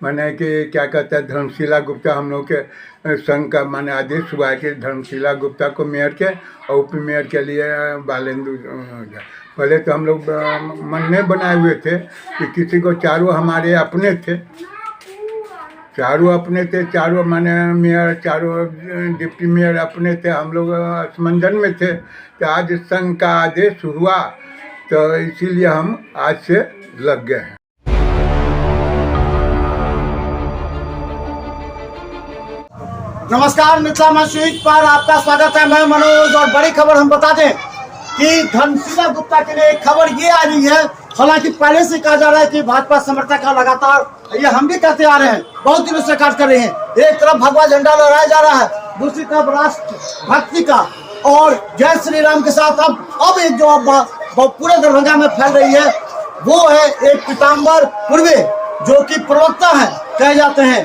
माने कि क्या कहता है धर्मशिला गुप्ता हम लोग के संघ का माने आदेश हुआ है कि धर्मशिला गुप्ता को मेयर के और उप मेयर के लिए बालेंदु पहले तो हम लोग मन में बनाए हुए थे कि किसी को चारों हमारे अपने थे, चारों अपने थे, चारों माने मेयर चारों डिप्टी मेयर अपने थे, हम लोग असमंजन में थे। तो आज संघ का आदेश हुआ तो इसीलिए हम आज से लग गए हैं। नमस्कार, मिथिला मंच पर आपका स्वागत है। मैं मनोज और बड़ी खबर हम बता दें कि धर्मशिला गुप्ता के लिए एक खबर ये आ रही है। हालांकि पहले से कहा जा रहा है कि भाजपा समर्थक का लगातार ये हम भी कहते आ रहे हैं, बहुत दिनों से कार्य कर रहे हैं। एक तरफ भगवा झंडा लहराया जा रहा है, दूसरी तरफ राष्ट्र भक्ति का और जय श्री राम के साथ अब एक जो पूरे दरभंगा में फैल रही है वो है एक पीताम्बर पूर्वे जो कि प्रवक्ता है कहे जाते हैं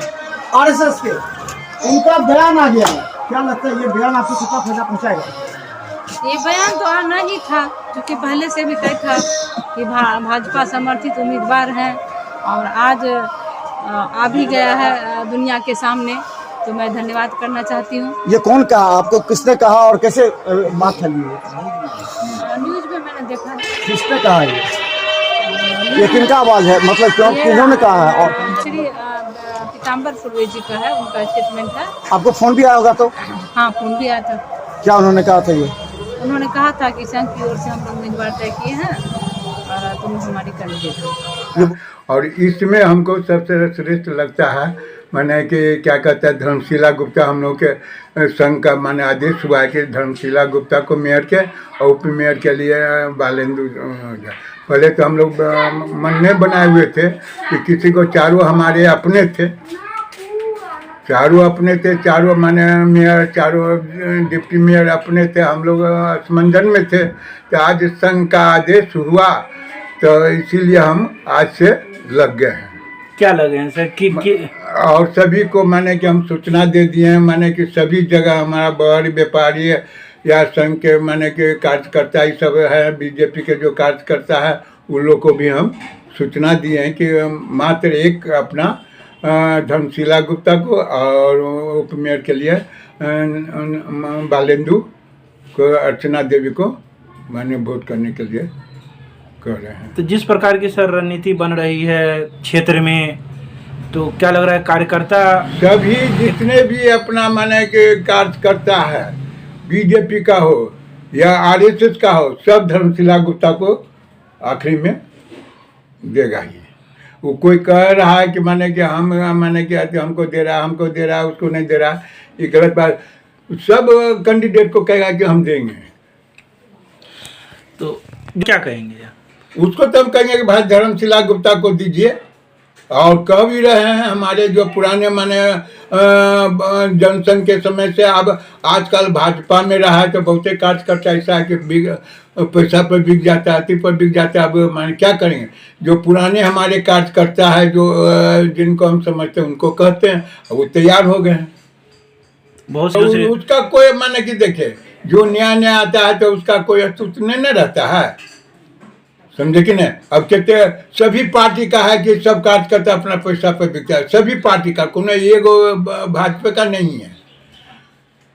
आरएसएस के, उनका बयान आ गया है। क्या लगता है ये बयान आपको कितना फायदा पहुंचाएगा? ये बयान तो आना ही था, क्योंकि पहले से भी तय था कि भाजपा समर्थित उम्मीदवार हैं और आज आ भी गया है दुनिया के सामने, तो मैं धन्यवाद करना चाहती हूँ। ये कौन कहा आपको, किसने कहा और कैसे बात फैली? न्यूज में मैंने देखा। किसने कहा ये किनका आवाज है, मतलब क्यों किन्होंने कहा है? और श्री पीताम्बर पूर्वे जी का है, उनका स्टेटमेंट है। आपको फोन भी आया होगा तो? हाँ, फोन भी आया था। क्या उन्होंने कहा था? ये उन्होंने कहा था कि संघ की ओर से हम लोग उम्मीदवार तय किए हैं और तुम हमारी कैंडिडेट हो। और इसमें हमको सबसे श्रेष्ठ लगता है माने कि क्या कहता है धर्मशिला गुप्ता हम लोग के संघ का माने आदेश हुआ है कि धर्मशिला गुप्ता को मेयर के और उप मेयर के लिए बालेंदु पहले तो हम लोग मन में बनाए हुए थे कि किसी को चारों हमारे अपने थे, चारों अपने थे, चारों माने मेयर चारों डिप्टी मेयर अपने थे, हम लोग असमंजन में थे। तो आज संघ का आदेश हुआ तो इसीलिए हम आज से लग गए हैं। क्या लगे हैं सर? और सभी को माने कि हम सूचना दे दिए हैं, माने कि सभी जगह हमारा बड़ व्यापारी या संघ के माने कि कार्यकर्ता ही सब है, बीजेपी के जो कार्यकर्ता है उन लोग को भी हम सूचना दिए हैं कि मात्र एक अपना धर्मशिला गुप्ता को और उप मेयर के लिए बालेंदु को अर्चना देवी को माने वोट करने के लिए कर रहे हैं। तो जिस प्रकार की सर रणनीति बन रही है क्षेत्र में, तो क्या लग रहा है कार्यकर्ता सभी जितने भी अपना माने कि कार्यकर्ता है, बीजेपी का हो या आरएसएस का हो, सब धर्मशिला गुप्ता को आखिरी में देगा ही। वो कोई कह रहा है कि माने कि हम माने कि हमको दे रहा है उसको नहीं दे रहा, ये गलत बात। सब कैंडिडेट को कहेगा कि हम देंगे। तो क्या कहेंगे? उसको तो हम कहेंगे कि भाई धर्मशिला गुप्ता को दीजिए। और कह भी रहे हैं हमारे जो पुराने माने जनसंघ के समय से अब आजकल भाजपा में रहा है तो बहुते कार्यकर्ता ऐसा है कि पैसा पर बिक जाता है, अति पर बिक जाता है। अब माने क्या करेंगे, जो पुराने हमारे कार्यकर्ता है जो जिनको हम समझते हैं उनको कहते हैं, वो तैयार हो गए हैं। बहुत तो उसका कोई माने कि देखे जो नया आता है तो उसका कोई अस्तित्व नहीं रहता है, समझे कि नहीं। अब कहते सभी पार्टी का है कि सब कार्यकर्ता अपना पैसा पर बिकता है, सभी पार्टी का, कोनो एगो भाजपा का नहीं है।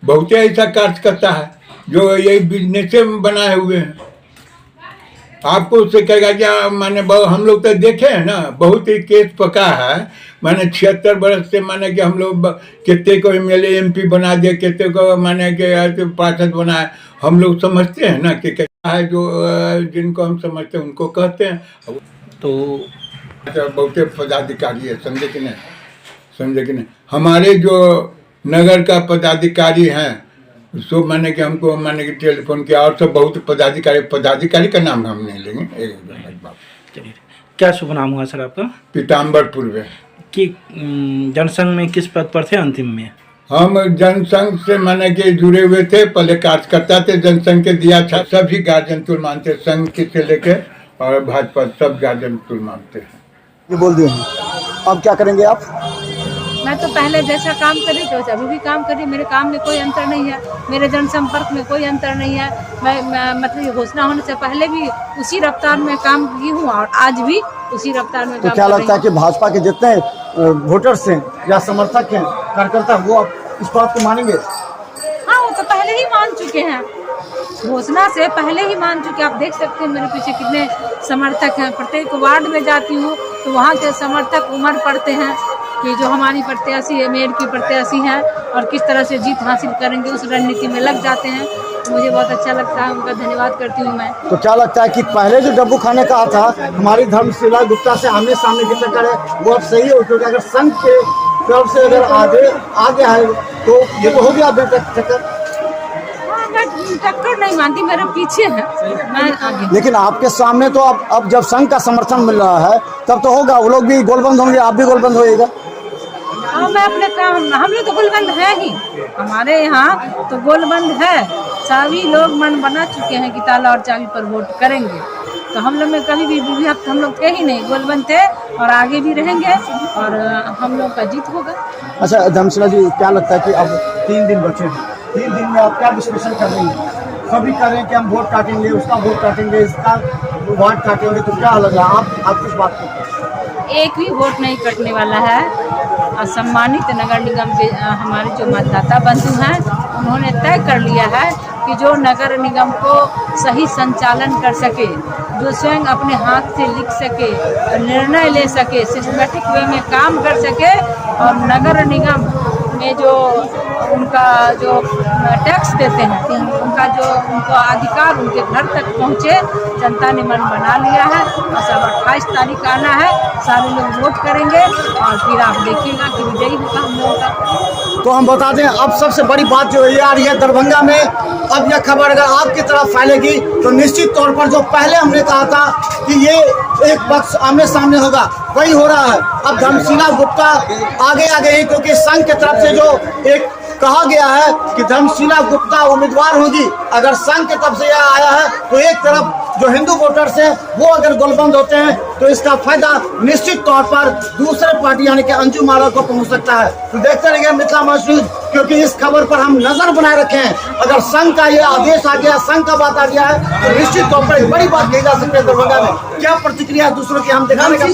बहुत ऐसा कार्यकर्ता है जो यही बिजनेस में बनाए हुए हैं। आपको उससे कहेगा क्या माने हम लोग तो देखे हैं ना, बहुत ही केस पका है। माने 76 बरस से माने कि हम लोग कितने को एमएलए एमपी बना दिए, कितने को माने कि पार्षद बनाए। हम लोग समझते हैं ना कि क्या है, जो जिनको हम समझते हैं उनको कहते हैं। तो बहुत पदाधिकारी है, समझे कि नहीं। हमारे जो नगर का पदाधिकारी हैं उसको माने कि हमको माने कि टेलीफोन किया, और सब बहुत पदाधिकारी का नाम हम नहीं लेंगे। चलिए, क्या शुभ नाम हुआ सर आपका? पीताम्बर पूर्वे। कि जनसंघ में किस पद पर थे अंतिम में? हम जनसंघ से माने कि जुड़े हुए थे, पहले कार्यकर्ता थे, जनसंघ के दिया था। सभी गार्जियन तुल मानते, संघ के से लेके और भाजपा सब गार्जियन तुल मानते हैं। ये बोल दिए, अब क्या करेंगे आप? मैं तो पहले जैसा काम करी तो अभी भी काम करी, मेरे काम में कोई अंतर नहीं है, मेरे जनसंपर्क में कोई अंतर नहीं है। मैं मतलब ये घोषणा होने से पहले भी उसी रफ्तार में काम की हूँ और आज भी उसी रफ्तार में। तो क्या लगता है कि भाजपा के जितने वोटर्स हैं या समर्थक हैं, कार्यकर्ता, वो आप इस बात को मानेंगे? हाँ, वो तो पहले ही मान चुके हैं, घोषणा से पहले ही मान चुके। आप देख सकते हैं मेरे पीछे कितने समर्थक हैं। प्रत्येक वार्ड में जाती हूँ तो वहाँ के समर्थक उमड़ पड़ते हैं कि जो हमारी प्रत्याशी है, मेयर की प्रत्याशी हैं, और किस तरह से जीत हासिल करेंगे उस रणनीति में लग जाते हैं। तो मुझे बहुत अच्छा लगता है, उनका धन्यवाद करती हूँ मैं। तो क्या लगता है कि पहले जो डब्बू खाने कहा था हमारी धर्मशिला गुप्ता से आमने सामने की टक्कर है, वो अब सही हो? क्योंकि अगर संघ के तरफ से अगर आगे आए तो ये तो हो गया टक्कर। मैं टक्कर नहीं मानती, मेरे पीछे है, मैं आगे। लेकिन आपके सामने तो अब जब संघ का समर्थन मिल रहा है तब तो होगा, वो लोग भी गोलबंद होंगे, आप भी गोलबंद होइएगा। हाँ, मैं अपने काम, हम लोग तो गोलबंद है ही, हमारे यहाँ तो गोलबंद है। सभी लोग मन बना चुके हैं कि ताला और चाबी पर वोट करेंगे। तो हम लोग में कभी भी विभक्त हम लोग थे ही नहीं, गोलबंद थे और आगे भी रहेंगे और हम लोग का जीत होगा। अच्छा धर्मशिला जी, क्या लगता है कि अब 3 दिन बचे हैं, 3 दिन में आप क्या विश्लेषण कर रही हैं? सभी कह रहे हैं कि हम वोट काटेंगे, उसका वोट काटेंगे, इसका वोट काटेंगे, तो क्या लगा आप किस बात को? एक भी वोट नहीं कटने वाला है। सम्मानित नगर निगम के हमारे जो मतदाता बंधु हैं, उन्होंने तय कर लिया है कि जो नगर निगम को सही संचालन कर सके, जो स्वयं अपने हाथ से लिख सके, निर्णय ले सके, सिस्टमेटिक वे में काम कर सके, और नगर निगम में जो उनका जो टैक्स देते हैं, उनका जो उनको अधिकार उनके घर तक पहुँचे, जनता ने मन बना लिया है। और सब 28 तारीख आना है, सारे लोग वोट करेंगे और फिर आप देखिएगा कि विजयी होगा हम लोगों का। तो हम बता दें, अब सबसे बड़ी बात जो ये आ रही है दरभंगा में, अब यह खबर अगर आपकी तरफ फैलेगी तो निश्चित तौर पर जो पहले हमने कहा था कि ये एक पक्ष आमने सामने होगा, वही हो रहा है। अब धर्मशिला गुप्ता आगे आ गई, क्योंकि संघ की तरफ से जो एक कहा गया है कि धर्मशिला गुप्ता उम्मीदवार होगी। अगर संघ की तरफ से यह आया है तो एक तरफ जो हिंदू वोटर्स हैं वो अगर गोलबंद होते हैं तो इसका फायदा निश्चित तौर पर दूसरे पार्टी यानी कि अंजू माला को पहुंच सकता है। तो देखते रहिए मिथिला मस्ट न्यूज, क्योंकि इस खबर पर हम नजर बनाए रखे हैं। अगर संघ का ये आदेश आ गया, संघ का बात आ गया है, तो निश्चित तौर पर एक बड़ी बात कही जा सकती है दरभंगा में। क्या प्रतिक्रिया दूसरों की हम दिखाने का